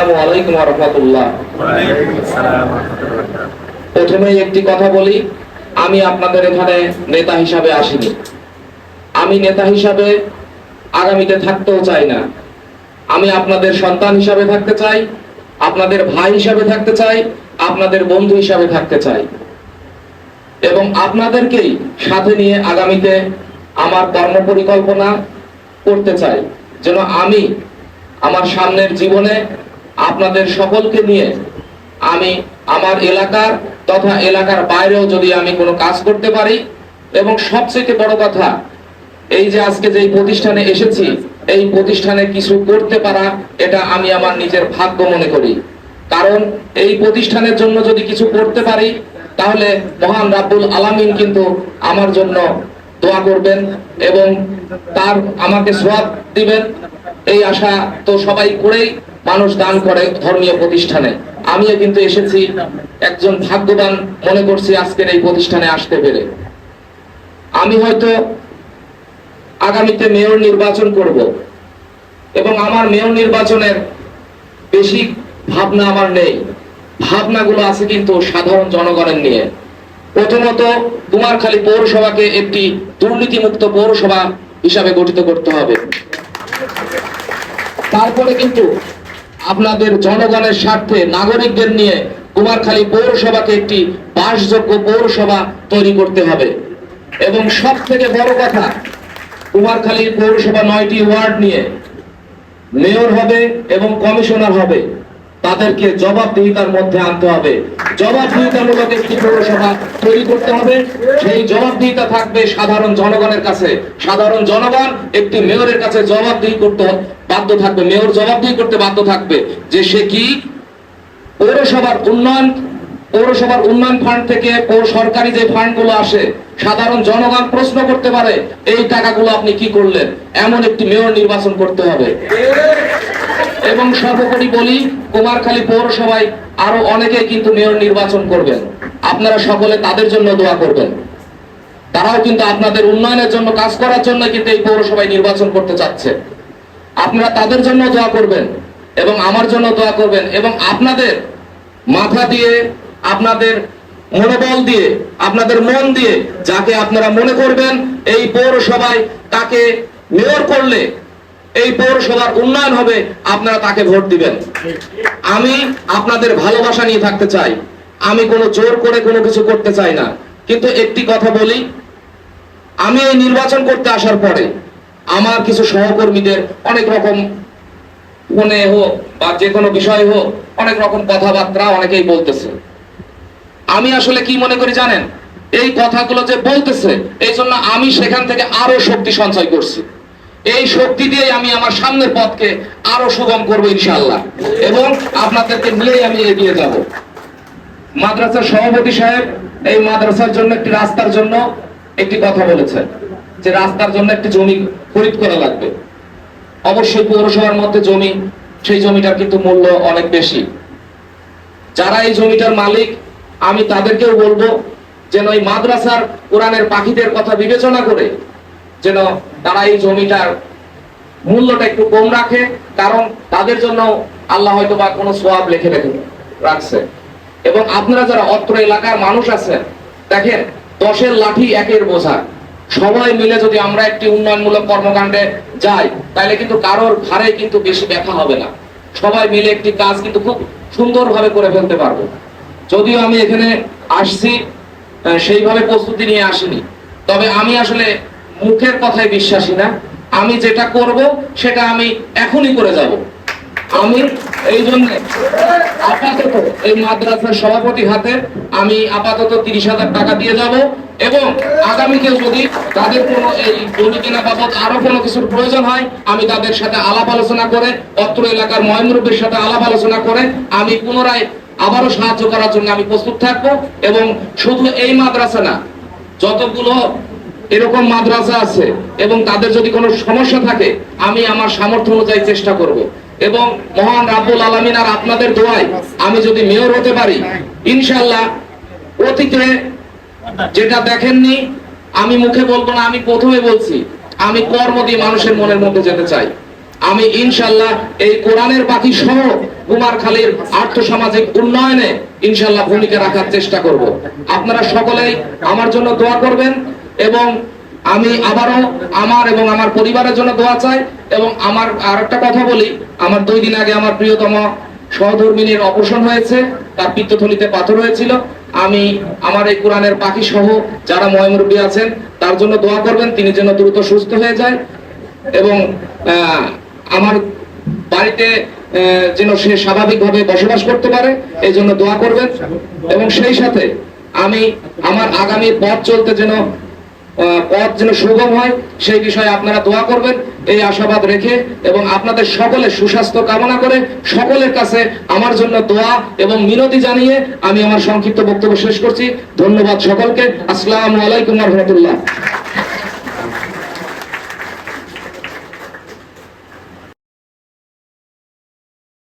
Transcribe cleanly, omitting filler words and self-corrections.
আসসালামু আলাইকুম ওয়া রাহমাতুল্লাহ। প্রথমে একটি কথা বলি, আমি আপনাদের এখানে নেতা হিসাবে আসিনি। আমি নেতা হিসাবে আগামীতে থাকতেও চাই না। আমি আপনাদের সন্তান হিসাবে থাকতে চাই, আপনাদের ভাই হিসাবে থাকতে চাই, আপনাদের বন্ধু হিসাবে থাকতে চাই এবং আপনাদেরকেই সাথে নিয়ে আগামীতে আমার কর্মপরিকল্পনা করতে চাই, যেন আমি আমার সামনের জীবনে আপনাদের সকলকে নিয়ে আমি আমার এলাকার তথা এলাকার বাইরেও যদি আমি কোনো কাজ করতে পারি। এবং সবচেয়ে বড় কথা, এই যে আজকে যে প্রতিষ্ঠানে এসেছি, এই প্রতিষ্ঠানে কিছু করতে পারা, এটা আমি আমার নিজের ভাগ্য মনে করি। কারণ এই প্রতিষ্ঠানের জন্য যদি কিছু করতে পারি, তাহলে মহান রাব্বুল আলামিন কিন্তু আমার জন্য দোয়া করবেন এবং তার আমাকে সওয়াব দিবেন। এই আশা তো সবাই করেই মানুষ দান করে ধর্মীয় প্রতিষ্ঠানে। আমিও কিন্তু এসেছি, একজন ভাগ্যবান মনে করছি আজকের এই প্রতিষ্ঠানে আসতে পেরে। আমি হয়তো আগামীতে মেয়র নির্বাচন করব এবং আমার মেয়র নির্বাচনের বেশি ভাবনা আমার নেই। ভাবনাগুলো আছে কিন্তু সাধারণ জনগণের নিয়ে। প্রথমত কুমারখালী পৌরসভাকে একটি দুর্নীতিমুক্ত পৌরসভা হিসাবে গঠিত করতে হবে। তারপরে কিন্তু আপনাদের জনগণের স্বার্থে নাগরিকদের নিয়ে কুমারখালী পৌরসভাকে একটি বাসযোগ্য পৌরসভা তৈরি করতে হবে। এবং সব থেকে বড় কথা, কুমারখালী পৌরসভা 9টি ওয়ার্ড নিয়ে মেয়র হবে এবং কমিশনার হবে, তাদেরকে জবাবদিহিতার মধ্যে আনতে হবে। জবাবদিহিতামূলক একটি পৌরসভা তৈরি করতে হবে। সেই জবাবদিহিতা থাকবে সাধারণ জনগণের কাছে। সাধারণ জনগণ একটি মেয়রের কাছে জবাবদিহি করতে বাধ্য থাকবে, মেয়র জবাবদিহি করতে বাধ্য থাকবে যে সে কি পৌরসভার উন্নয়ন ফান্ড থেকে সরকারি যে ফান্ডগুলো আসে, সাধারণ জনগণ প্রশ্ন করতে পারে এই টাকাগুলো আপনি কি করলেন, এমন একটি মেয়র নির্বাচন করতে হবে। এবং সর্বোপরি বলি, কুমারখালী পৌরসভায় আরো অনেকেই কিন্তু মেয়র নির্বাচন করবেন। আপনারা সকলে তাদের জন্য দোয়া করবেন। তারাও কিন্তু আপনাদের উন্নয়নের জন্য কাজ করার জন্য কিন্তু এই পৌরসভায় নির্বাচন করতে চাচ্ছে। আপনারা তাদের জন্য দোয়া করবেন এবং আমার জন্য দোয়া করবেন এবং আপনাদের মাথা দিয়ে, আপনাদের মনোবল দিয়ে, আপনাদের মন দিয়ে যাকে আপনারা মনে করবেন এই পৌরসভায় তাকে মেয়র করলে এই পৌরসভার উন্নয়ন হবে, আপনারা তাকে ভোট দিবেন। আমি আপনাদের ভালোবাসা নিয়ে থাকতে চাই, আমি কোনো জোর করে কোনো কিছু করতে চাই না। কিন্তু একটি কথা বলি, আমি এই নির্বাচন করতে আসার পরে আমার কিছু সহকর্মীদের অনেক রকম ফোনে হোক বা যে কোনো বিষয়ে হোক অনেক রকম কথাবার্তা অনেকেই বলতেছে। আমি আসলে কি মনে করি জানেন, এই কথাগুলো যে বলতেছে এই জন্য আমি সেখান থেকে আরো শক্তি সঞ্চয় করছি। এই শক্তি দিয়ে আমি আমার সামনের পথকে আরো সুগম করবো ইনশাআল্লাহ এবং আপনাদেরকে নিয়েই আমি এগিয়ে যাব। মাদ্রাসার সভাপতি সাহেব এই মাদ্রাসার জন্য একটি রাস্তার জন্য একটি কথা বলেছেন যে রাস্তার জন্য একটি জমি খরিদ করা লাগবে। অবশ্যই পৌরসভার মধ্যে জমি, সেই জমিটার কিন্তু মূল্য অনেক বেশি। যারা এই জমিটার মালিক, আমি তাদেরকেও বলবো যেন এই মাদ্রাসার কোরআনের পাখিদের কথা বিবেচনা করে যেন তারা এই জমিটার মূল্যটা একটু কম রাখে। কারণ তাদের জন্য আল্লাহ হয়তো বা কোনো সওয়াব লিখে রাখছে। এবং আপনারা যারা অত্র এলাকার মানুষ আছেন, দেখেন 10-এর লাঠি 1-এর বোঝা। সবাই মিলে যদি আমরা একটি উন্নয়নমূলক কর্মকাণ্ডে যাই, তাহলে কিন্তু কারোর ঘাড়ে কিন্তু বেশি ব্যথা হবে না। সবাই মিলে একটি কাজ কিন্তু খুব সুন্দরভাবে করে ফেলতে পারবো। যদিও আমি এখানে আসছি সেইভাবে প্রস্তুতি নিয়ে আসিনি, তবে আমি আসলে মুখের কথায় বিশ্বাসী না। আমি যেটা করব সেটা আমি এখনই করে যাব। আমি এই জন্য আপাতত এই মাদ্রাসার সভাপতি হাতে আমি আপাতত 30,000 টাকা দিয়ে যাব এবং আগামীতে যদি তাদের কোনো এই জমি কেনা বাবদ আরো কোনো কিছুর প্রয়োজন হয়, আমি তাদের সাথে আলাপ আলোচনা করে, অত্র এলাকার ময়মুরব্বীর সাথে আলাপ আলোচনা করে আমি পুনরায় আবারও সাহায্য করার জন্য আমি প্রস্তুত থাকবো। এবং শুধু এই মাদ্রাসা না, যতগুলো এরকম মাদ্রাসা আছে এবং তাদের যদি কোনো সমস্যা থাকে আমি আমার সামর্থ্য অনুযায়ী চেষ্টা করব। এবং মহান রাব্বুল আলামিন আর আপনাদের দোয়ায় আমি যদি মেয়র হতে পারি, ইনশাআল্লাহ অতীতে যেটা দেখেননি আমি মুখে বলবো না, আমি প্রথমে বলছি আমি কর্ম দিয়ে মানুষের মনের মধ্যে যেতে চাই। আমি ইনশাল্লাহ এই কোরআনের পাখি সহ কুমারখালীর আর্থসামাজিক উন্নয়নে ইনশাল্লাহ ভূমিকা রাখার চেষ্টা করব। আপনারা সকলেই আমার জন্য দোয়া করবেন এবং আমি আবারও আমার এবং আমার পরিবারের জন্য দোয়া চাই। এবং আমার আরেকটা কথা বলি, আমার 2 দিন আগে আমার প্রিয়তম সহধর্মিনীর অপারেশন হয়েছে, তার পিত্তথলিতে পাথর হয়েছিল। আমি আমার এই কোরআনের পাখি সহ যারা ময়মুরব্বী আছেন তার জন্য দোয়া করবেন, তিনি যেন দ্রুত সুস্থ হয়ে যায় এবং আমার বাড়িতে যেন সে স্বাভাবিকভাবে বসবাস করতে পারে, এই জন্য দোয়া করবেন। এবং সেই সাথে আমি আমার আগামী পথ চলতে যেন সুগম হয়, সেই বিষয়ে আপনারা দোয়া করবেন এই আশাবাদ রেখে, এবং আপনাদের সকলের সুস্বাস্থ্য কামনা করে সকলের কাছে আমার জন্য দোয়া এবং মিনতি জানিয়ে আমি আমার সংক্ষিপ্ত বক্তব্য শেষ করছি। ধন্যবাদ সকলকে। আসসালামু আলাইকুম ওয়া রাহমাতুল্লাহ।